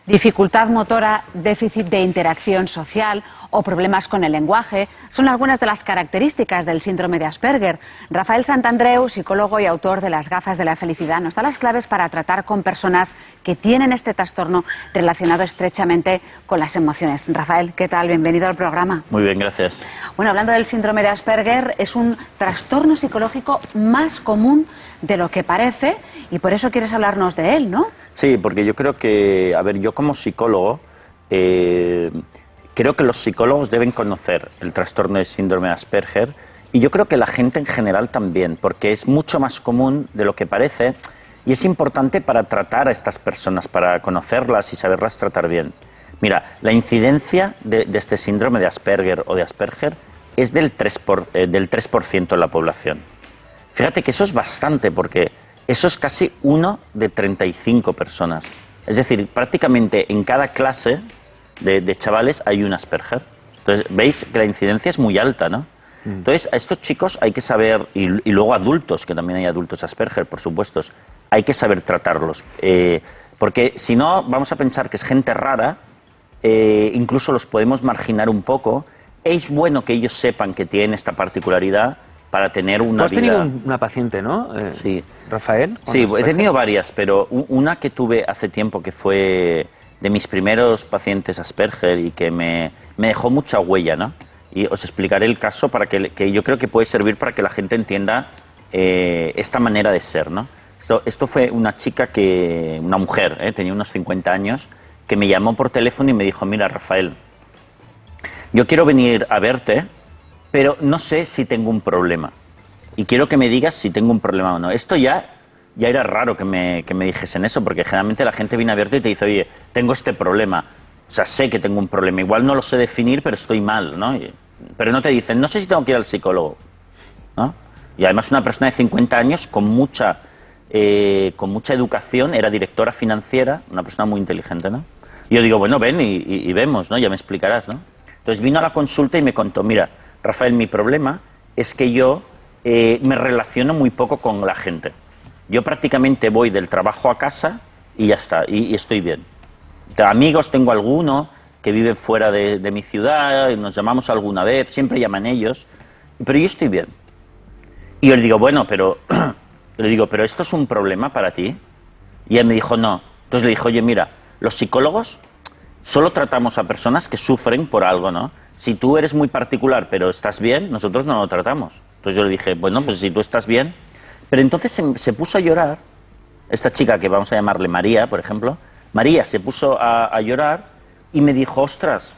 Dificultad motora, déficit de interacción social o problemas con el lenguaje son algunas de las características del síndrome de Asperger. Rafael Santandreu, psicólogo y autor de Las gafas de la felicidad, nos da las claves para tratar con personas que tienen este trastorno relacionado estrechamente con las emociones. Rafael, ¿qué tal? Bienvenido al programa. Muy bien, gracias. Bueno, hablando del síndrome de Asperger, es un trastorno psicológico más común de lo que parece y por eso quieres hablarnos de él, ¿no? Sí, porque yo creo que, a ver, yo como psicólogo, creo que los psicólogos deben conocer el trastorno de síndrome de Asperger y yo creo que la gente en general también, porque es mucho más común de lo que parece y es importante para tratar a estas personas, para conocerlas y saberlas tratar bien. Mira, la incidencia de este síndrome de Asperger o de Asperger es del 3% de la población. Fíjate que eso es bastante, porque eso es casi 1 de 35 personas. Es decir, prácticamente en cada clase de chavales hay un Asperger. Entonces, veis que la incidencia es muy alta, ¿no? Entonces, a estos chicos hay que saber, y luego adultos, que también hay adultos Asperger, por supuesto, hay que saber tratarlos. Porque si no, vamos a pensar que es gente rara, incluso los podemos marginar un poco. Es bueno que ellos sepan que tienen esta particularidad para tener una vida... Tú has tenido una paciente, ¿no? Sí. ¿Rafael? Sí, he tenido varias, pero una que tuve hace tiempo que fue de mis primeros pacientes Asperger y que me dejó mucha huella, ¿no? Y os explicaré el caso para que yo creo que puede servir para que la gente entienda esta manera de ser, ¿no? Esto fue una chica una mujer, tenía unos 50 años, que me llamó por teléfono y me dijo, mira, Rafael, yo quiero venir a verte, pero no sé si tengo un problema. Y quiero que me digas si tengo un problema o no. Esto ya era raro que me dijesen eso, porque generalmente la gente viene a verte y te dice, oye, tengo este problema. O sea, sé que tengo un problema. Igual no lo sé definir, pero estoy mal, ¿no? Pero no te dicen, no sé si tengo que ir al psicólogo, ¿no? Y además una persona de 50 años con mucha educación, era directora financiera, una persona muy inteligente, ¿no? Y yo digo, bueno, ven y vemos, ¿no? Ya me explicarás, ¿no? Entonces vino a la consulta y me contó, mira, Rafael, mi problema es que yo me relaciono muy poco con la gente. Yo prácticamente voy del trabajo a casa y ya está, y estoy bien. Amigos tengo alguno que viven fuera de mi ciudad, nos llamamos alguna vez, siempre llaman ellos, pero yo estoy bien. Y yo le digo, bueno, pero ¿esto es un problema para ti? Y él me dijo, no. Entonces le dije, oye, mira, los psicólogos solo tratamos a personas que sufren por algo, ¿no? Si tú eres muy particular pero estás bien, nosotros no lo tratamos. Entonces yo le dije, bueno, pues si tú estás bien... Pero entonces se puso a llorar, esta chica que vamos a llamarle María, por ejemplo, María se puso a llorar y me dijo, ostras,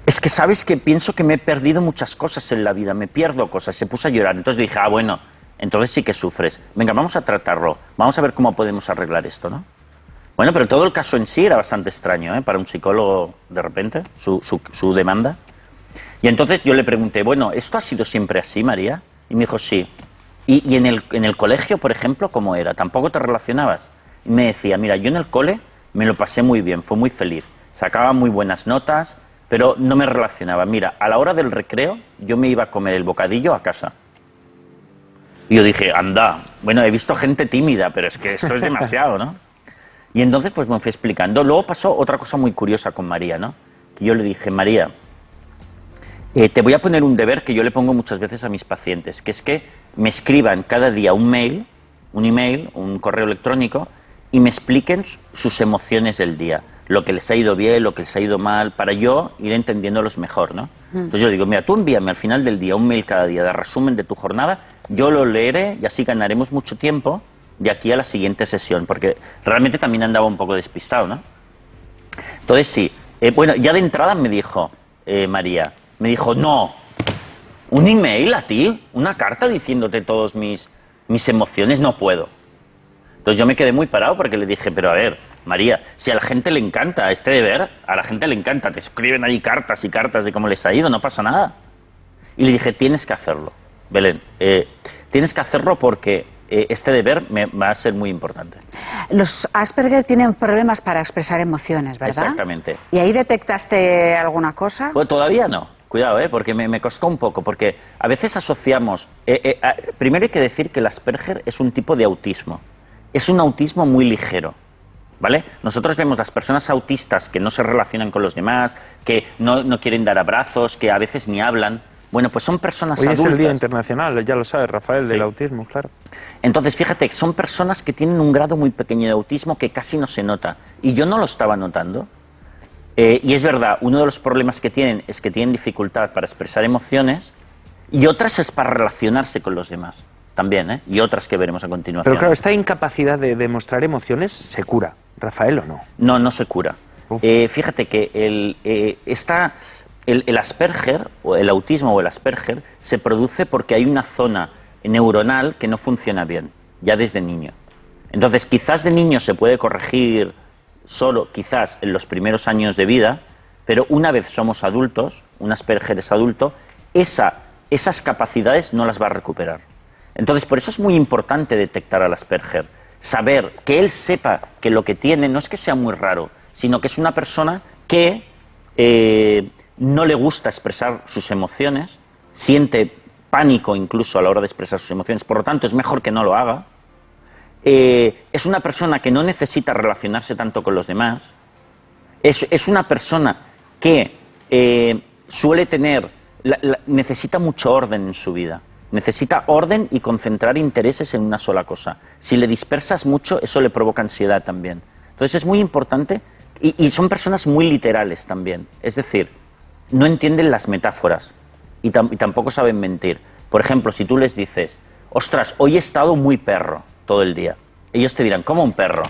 es que sabes que pienso que me he perdido muchas cosas en la vida, me pierdo cosas, se puso a llorar. Entonces le dije, bueno, entonces sí que sufres. Venga, vamos a tratarlo, vamos a ver cómo podemos arreglar esto, ¿no? Bueno, pero todo el caso en sí era bastante extraño, para un psicólogo, de repente, su demanda. Y entonces yo le pregunté, bueno, ¿esto ha sido siempre así, María? Y me dijo, sí. ¿Y en el colegio, por ejemplo, cómo era? ¿Tampoco te relacionabas? Y me decía, mira, yo en el cole me lo pasé muy bien, fue muy feliz, sacaba muy buenas notas, pero no me relacionaba. Mira, a la hora del recreo yo me iba a comer el bocadillo a casa. Y yo dije, anda, bueno, he visto gente tímida, pero es que esto es demasiado, ¿no? Y entonces pues me fui explicando. Luego pasó otra cosa muy curiosa con María, ¿no? Que yo le dije, María, te voy a poner un deber que yo le pongo muchas veces a mis pacientes, que es que me escriban cada día un email, un correo electrónico, y me expliquen sus emociones del día, lo que les ha ido bien, lo que les ha ido mal, para yo ir entendiéndolos mejor, ¿no? Entonces yo le digo, mira, tú envíame al final del día un mail cada día de resumen de tu jornada, yo lo leeré y así ganaremos mucho tiempo de aquí a la siguiente sesión, porque realmente también andaba un poco despistado, ¿no? Entonces sí, bueno, ya de entrada me dijo, María, me dijo, no, un email a ti, una carta diciéndote todas mis emociones, no puedo. Entonces yo me quedé muy parado porque le dije, pero a ver, María, si a la gente le encanta este deber, a la gente le encanta, te escriben ahí cartas y cartas de cómo les ha ido, no pasa nada. Y le dije, tienes que hacerlo, Belén, tienes que hacerlo porque este deber me va a ser muy importante. Los Asperger tienen problemas para expresar emociones, ¿verdad? Exactamente. ¿Y ahí detectaste alguna cosa? Pues todavía no. Cuidado, porque me costó un poco, porque a veces asociamos... primero hay que decir que el Asperger es un tipo de autismo. Es un autismo muy ligero. ¿vale? Nosotros vemos las personas autistas que no se relacionan con los demás, que no quieren dar abrazos, que a veces ni hablan. Bueno, pues son personas Hoy adultas. es el Día Internacional, ya lo sabe Rafael, del autismo, claro. Entonces, fíjate, son personas que tienen un grado muy pequeño de autismo que casi no se nota. Y yo no lo estaba notando. Y es verdad, uno de los problemas que tienen es que tienen dificultad para expresar emociones y otras es para relacionarse con los demás. También, ¿eh? Y otras que veremos a continuación. Pero claro, esta incapacidad de demostrar emociones se cura, Rafael, ¿o no? No, no se cura. Fíjate que el Asperger, o el autismo o el Asperger, se produce porque hay una zona neuronal que no funciona bien, ya desde niño. Entonces, quizás de niño se puede corregir solo, quizás en los primeros años de vida, pero una vez somos adultos, un Asperger es adulto, esas capacidades no las va a recuperar. Entonces, por eso es muy importante detectar al Asperger, saber que él sepa que lo que tiene no es que sea muy raro, sino que es una persona que no le gusta expresar sus emociones, siente pánico incluso a la hora de expresar sus emociones, por lo tanto es mejor que no lo haga. Es una persona que no necesita relacionarse tanto con los demás, es una persona que suele tener, necesita mucho orden en su vida, necesita orden y concentrar intereses en una sola cosa. Si le dispersas mucho, eso le provoca ansiedad también. Entonces es muy importante, y son personas muy literales también, es decir, no entienden las metáforas y tampoco saben mentir. Por ejemplo, si tú les dices, ostras, hoy he estado muy perro todo el día, ellos te dirán, ¿cómo un perro?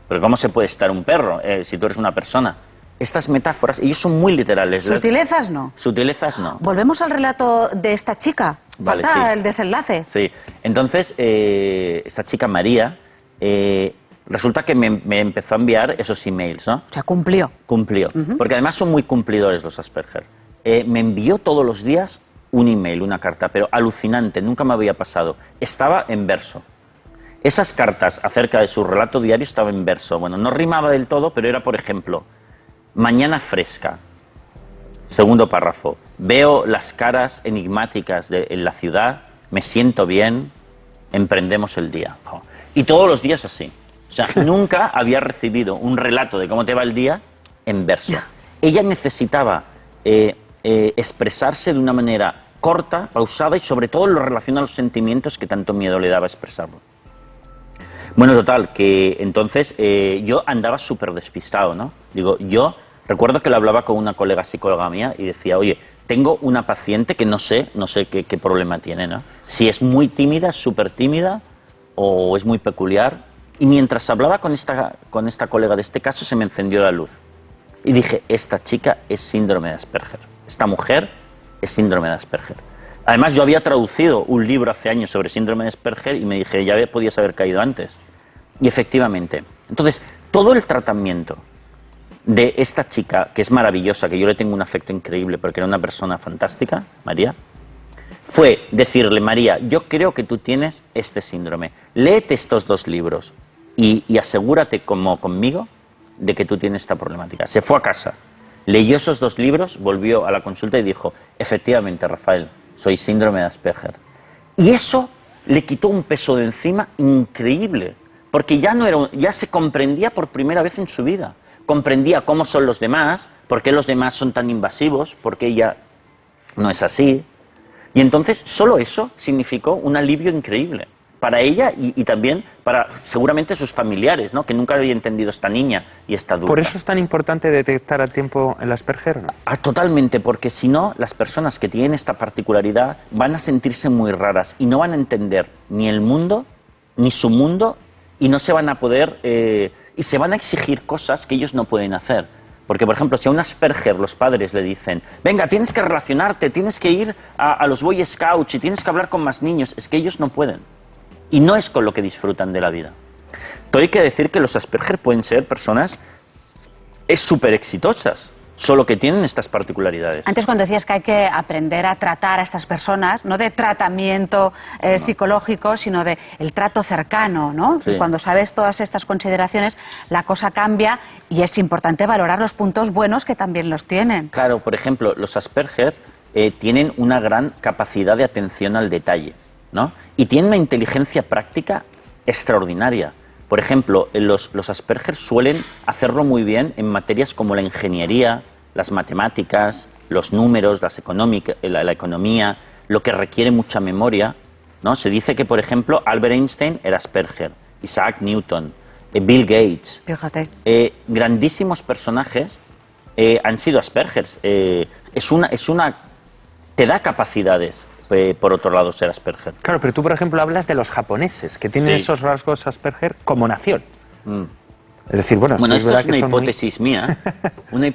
¿Pero cómo se puede estar un perro si tú eres una persona? Estas metáforas, ellos son muy literales. ¿Sutilezas no? Sutilezas no. Volvemos al relato de esta chica. Vale, Falta sí. el desenlace. Sí, entonces esta chica María, resulta que me empezó a enviar esos emails, ¿no? O sea, cumplió. Cumplió, porque además son muy cumplidores los Asperger. Me envió todos los días un email, una carta, pero alucinante, nunca me había pasado. Estaba en verso. Esas cartas acerca de su relato diario estaban en verso. Bueno, no rimaba del todo, pero era, por ejemplo, mañana fresca. Segundo párrafo. Veo las caras enigmáticas en la ciudad, me siento bien, emprendemos el día. Y todos los días así. O sea, nunca había recibido un relato de cómo te va el día en verso. Ella necesitaba expresarse de una manera corta, pausada y sobre todo lo relaciona a los sentimientos que tanto miedo le daba expresarlo. Bueno, total, que entonces yo andaba súper despistado, ¿no? Digo, yo recuerdo que lo hablaba con una colega psicóloga mía y decía, oye, tengo una paciente que no sé qué problema tiene, ¿no? Si es muy tímida, es súper tímida o es muy peculiar. Y mientras hablaba con esta colega de este caso se me encendió la luz. Y dije, esta chica es síndrome de Asperger. Esta mujer es síndrome de Asperger. Además, yo había traducido un libro hace años sobre síndrome de Asperger y me dije, ya podías haber caído antes. Y efectivamente. Entonces, todo el tratamiento de esta chica, que es maravillosa, que yo le tengo un afecto increíble porque era una persona fantástica, María, fue decirle, María, yo creo que tú tienes este síndrome. Léete estos dos libros y asegúrate, como conmigo, de que tú tienes esta problemática. Se fue a casa, leyó esos dos libros, volvió a la consulta y dijo, efectivamente, Rafael, soy síndrome de Asperger. Y eso le quitó un peso de encima increíble, porque ya se comprendía por primera vez en su vida. Comprendía cómo son los demás, por qué los demás son tan invasivos, por qué ella no es así. Y entonces solo eso significó un alivio increíble para ella y también para seguramente sus familiares, ¿no? Que nunca había entendido esta niña y esta adulta. ¿Por eso es tan importante detectar a tiempo el Asperger, ¿no? Totalmente, porque si no, las personas que tienen esta particularidad van a sentirse muy raras y no van a entender ni el mundo, ni su mundo, y no se van a poder... y se van a exigir cosas que ellos no pueden hacer. Porque, por ejemplo, si a un Asperger los padres le dicen, venga, tienes que relacionarte, tienes que ir a los Boy Scouts y tienes que hablar con más niños, es que ellos no pueden. Y no es con lo que disfrutan de la vida. Pero hay que decir que los Asperger pueden ser personas súper exitosas, solo que tienen estas particularidades. Antes, cuando decías que hay que aprender a tratar a estas personas, no de tratamiento psicológico, sino de el trato cercano, ¿no? Sí. Y cuando sabes todas estas consideraciones, la cosa cambia y es importante valorar los puntos buenos que también los tienen. Claro, por ejemplo, los Asperger tienen una gran capacidad de atención al detalle, ¿no? Y tienen una inteligencia práctica extraordinaria. Por ejemplo, los Asperger suelen hacerlo muy bien en materias como la ingeniería, las matemáticas, los números, la economía, lo que requiere mucha memoria, ¿no? Se dice que, por ejemplo, Albert Einstein era Asperger, Isaac Newton, Bill Gates. Fíjate. Grandísimos personajes han sido Aspergers. Te da capacidades, por otro lado, ser Asperger. Claro, pero tú, por ejemplo, hablas de los japoneses, que tienen Sí. esos rasgos Asperger como nación. Es decir, bueno, sí, Bueno, es esto verdad es que una son hipótesis mía, una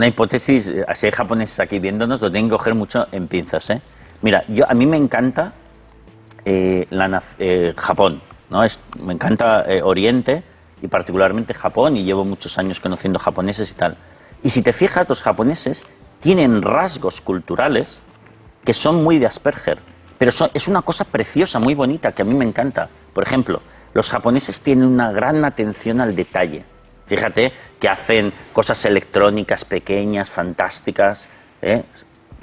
hipótesis, si hay japoneses aquí viéndonos, lo tienen que coger mucho en pinzas, ¿eh? Mira, a mí me encanta Japón, ¿no? Me encanta Oriente y particularmente Japón, y llevo muchos años conociendo japoneses y tal. Y si te fijas, los japoneses tienen rasgos culturales que son muy de Asperger, pero es una cosa preciosa, muy bonita, que a mí me encanta. Por ejemplo, los japoneses tienen una gran atención al detalle. Fíjate que hacen cosas electrónicas pequeñas, fantásticas, ¿eh?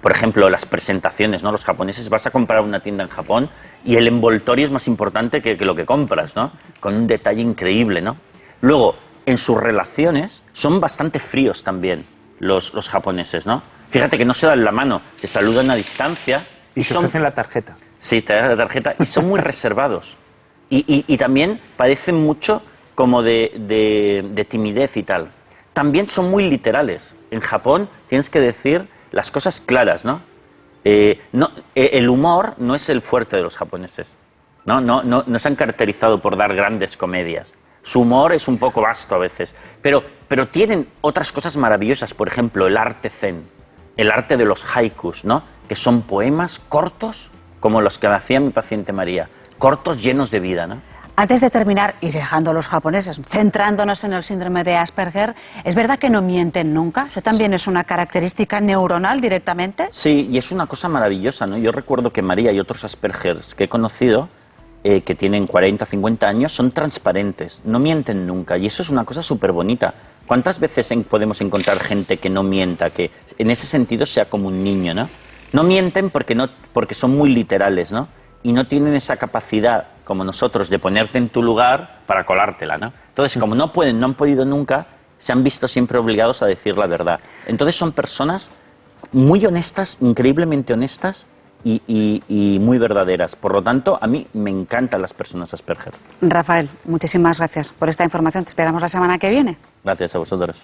Por ejemplo, las presentaciones, ¿no? Los japoneses, vas a comprar una tienda en Japón y el envoltorio es más importante que lo que compras, ¿no? Con un detalle increíble, ¿no? Luego, en sus relaciones, son bastante fríos también los japoneses, ¿no? Fíjate que no se dan la mano, se saludan a distancia. Y se ofrecen la tarjeta. Sí, te dan la tarjeta y son muy reservados. Y también padecen mucho como de timidez y tal. También son muy literales. En Japón tienes que decir las cosas claras, ¿no? El humor no es el fuerte de los japoneses. No se han caracterizado por dar grandes comedias. Su humor es un poco vasto a veces. Pero tienen otras cosas maravillosas. Por ejemplo, el arte zen, el arte de los haikus, ¿no? Que son poemas cortos, como los que hacía mi paciente María. Cortos, llenos de vida, ¿no? Antes de terminar, y dejando a los japoneses, centrándonos en el síndrome de Asperger, ¿es verdad que no mienten nunca? ¿Eso también es una característica neuronal directamente? Sí, y es una cosa maravillosa, ¿no? Yo recuerdo que María y otros Aspergers que he conocido, que tienen 40, 50 años, son transparentes, no mienten nunca, y eso es una cosa súper bonita. ¿Cuántas veces podemos encontrar gente que no mienta, que en ese sentido sea como un niño, ¿no? No mienten porque son muy literales, ¿no? Y no tienen esa capacidad, como nosotros, de ponerte en tu lugar para colártela, ¿no? Entonces, como no han podido nunca, se han visto siempre obligados a decir la verdad. Entonces son personas muy honestas, increíblemente honestas y muy verdaderas. Por lo tanto, a mí me encantan las personas Asperger. Rafael, muchísimas gracias por esta información. Te esperamos la semana que viene. Gracias a vosotros.